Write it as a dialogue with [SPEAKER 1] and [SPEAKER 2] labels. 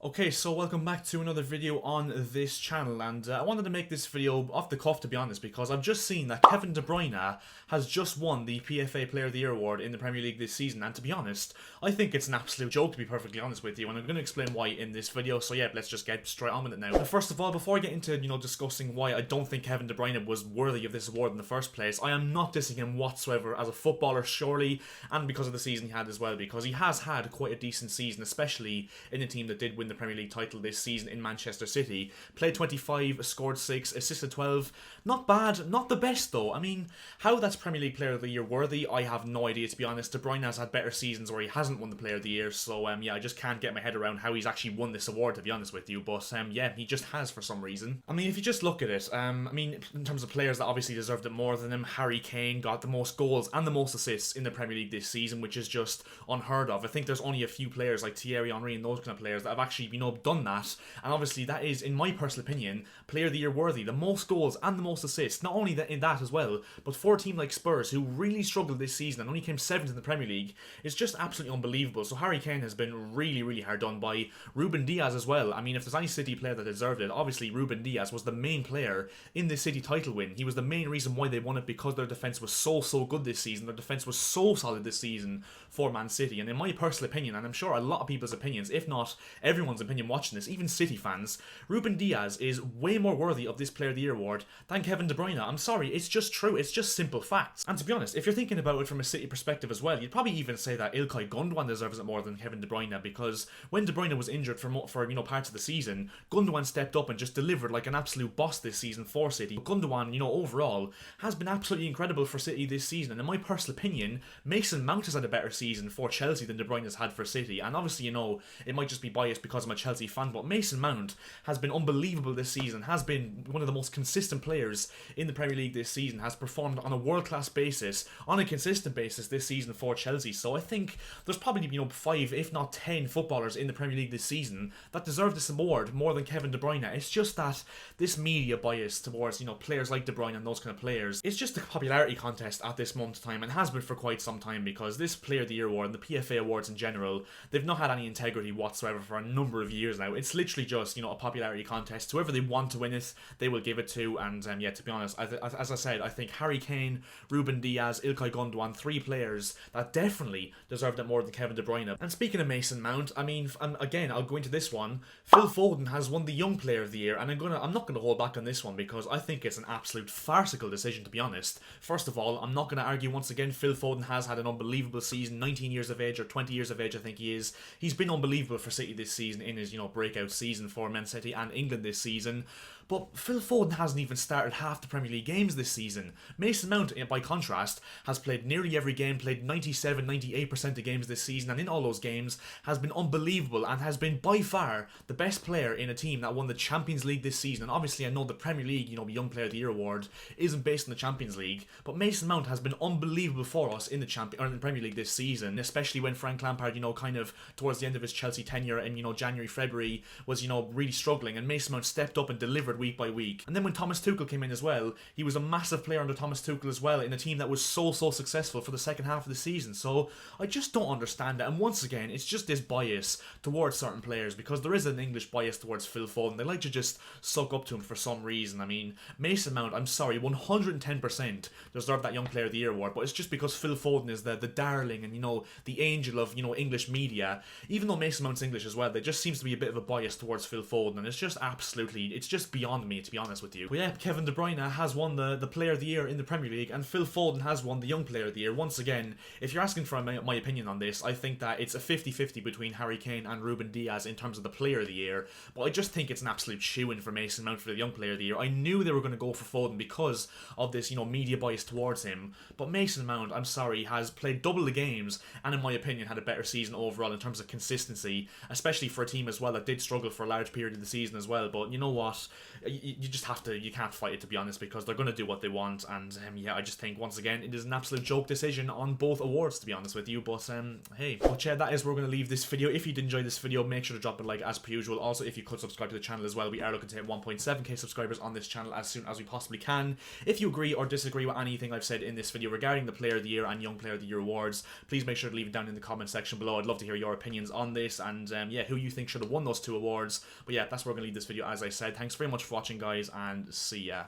[SPEAKER 1] Okay, so welcome back to another video on this channel, and I wanted to make this video off the cuff, to be honest, because I've just seen that Kevin De Bruyne has just won the PFA Player of the Year award in the Premier League this season, and to be honest, I think it's an absolute joke, to be perfectly honest with you, and I'm going to explain why in this video, so yeah, let's just get straight on with it now. But first of all, before I get into, discussing why I don't think Kevin De Bruyne was worthy of this award in the first place, I am not dissing him whatsoever as a footballer, surely, and because of the season he had as well, because he has had quite a decent season, especially in a team that did win the Premier League title this season in Manchester City. Played 25, scored 6, assisted 12. Not bad, not the best though. I mean, how that's Premier League Player of the Year worthy, I have no idea, to be honest. De Bruyne has had better seasons where he hasn't won the Player of the Year, so yeah, I just can't get my head around how he's actually won this award, to be honest with you, but yeah, he just has for some reason. I mean, if you just look at it, I mean, in terms of players that obviously deserved it more than him, Harry Kane got the most goals and the most assists in the Premier League this season, which is just unheard of. I think there's only a few players like Thierry Henry and those kind of players that have actually, done that. And obviously that is, in my personal opinion, Player of the Year worthy. The most goals and the most assists. Not only that in that as well, but for a team like Spurs, who really struggled this season and only came 7th in the Premier League, it's just absolutely unbelievable. So Harry Kane has been really, really hard done by. Ruben Dias as well. I mean, if there's any City player that deserved it, obviously Ruben Dias was the main player in the City title win. He was the main reason why they won it, because their defence was so good this season. Their defence was so solid this season for Man City. And in my personal opinion, and I'm sure a lot of people's opinions, if not everyone's opinion watching this, even City fans, Ruben Dias is way more worthy of this Player of the Year award than Kevin De Bruyne. I'm sorry, it's just true. It's just simple facts. And to be honest, if you're thinking about it from a City perspective as well, you'd probably even say that Ilkay Gundogan deserves it more than Kevin De Bruyne, because when De Bruyne was injured for parts of the season, Gundogan stepped up and just delivered like an absolute boss this season for City. Gundogan, overall has been absolutely incredible for City this season, and in my personal opinion, Mason Mount has had a better season for Chelsea than De Bruyne has had for City. And obviously, it might just be biased because I'm a Chelsea fan, but Mason Mount has been unbelievable this season, has been one of the most consistent players in the Premier League this season, has performed on a world-class basis, on a consistent basis this season for Chelsea. So I think there's probably, 5, if not 10 footballers in the Premier League this season that deserve this award more than Kevin De Bruyne. It's just that this media bias towards, players like De Bruyne and those kind of players, it's just a popularity contest at this moment in time, and has been for quite some time, because this Player of the Year award and the PFA awards in general, they've not had any integrity whatsoever for a number of years now. It's literally just, a popularity contest. Whoever they want to win it, they will give it to. And yeah, to be honest, as I said, I think Harry Kane, Ruben Dias, Ilkay Gundogan, 3 players that definitely deserved it more than Kevin De Bruyne. And speaking of Mason Mount, I mean, again, I'll go into this one. Phil Forden has won the Young Player of the Year, and I'm not going to hold back on this one, because I think it's an absolute farcical decision, to be honest. First of all, I'm not going to argue once again. Phil Foden has had an unbelievable season, 19 years of age or 20 years of age, I think he is. He's been unbelievable for City this season in his, breakout season for Man City and England this season. But Phil Foden hasn't even started half the Premier League games this season. Mason Mount, by contrast, has played nearly every game, played 97-98% of games this season, and in all those games has been unbelievable and has been by far the best player in a team that won the Champions League this season. And obviously I know the Premier League, Young Player of the Year award isn't based on the Champions League, but Mason Mount has been unbelievable for us in the Premier League this season, especially when Frank Lampard, kind of towards the end of his Chelsea tenure in, January, February, was, really struggling, and Mason Mount stepped up and delivered week by week. And then when Thomas Tuchel came in as well, he was a massive player under Thomas Tuchel as well, in a team that was so successful for the second half of the season. So I just don't understand it. And once again, it's just this bias towards certain players, because there is an English bias towards Phil Foden. They like to just suck up to him for some reason. I mean, Mason Mount, I'm sorry, 110% deserved that Young Player of the Year award, but it's just because Phil Foden is the darling and, the angel of, English media. Even though Mason Mount's English as well, there just seems to be a bit of a bias towards Phil Foden, and it's just beyond me, to be honest with you. But yeah, Kevin De Bruyne has won the Player of the Year in the Premier League, and Phil Foden has won the Young Player of the Year. Once again, if you're asking for my opinion on this, I think that it's a 50-50 between Harry Kane and Ruben Dias in terms of the Player of the Year, but I just think it's an absolute shoo-in for Mason Mount for the Young Player of the Year. I knew they were going to go for Foden because of this, media bias towards him, but Mason Mount, I'm sorry, has played double the games, and in my opinion had a better season overall in terms of consistency, especially for a team as well that did struggle for a large period of the season as well. But you know what, you just have to, you can't fight it, to be honest, because they're going to do what they want. And yeah, I just think once again it is an absolute joke decision on both awards, to be honest with you. But hey, but yeah, that is where we're going to leave this video. If you did enjoy this video, make sure to drop a like as per usual. Also, if you could subscribe to the channel as well, we are looking to hit 1.7k subscribers on this channel as soon as we possibly can. If you agree or disagree with anything I've said in this video regarding the Player of the Year and Young Player of the Year awards, please make sure to leave it down in the comment section below. I'd love to hear your opinions on this, and yeah, who you think should have won those 2 awards. But yeah, that's where we're going to leave this video, as I said. Thanks very much for watching, guys, and see ya.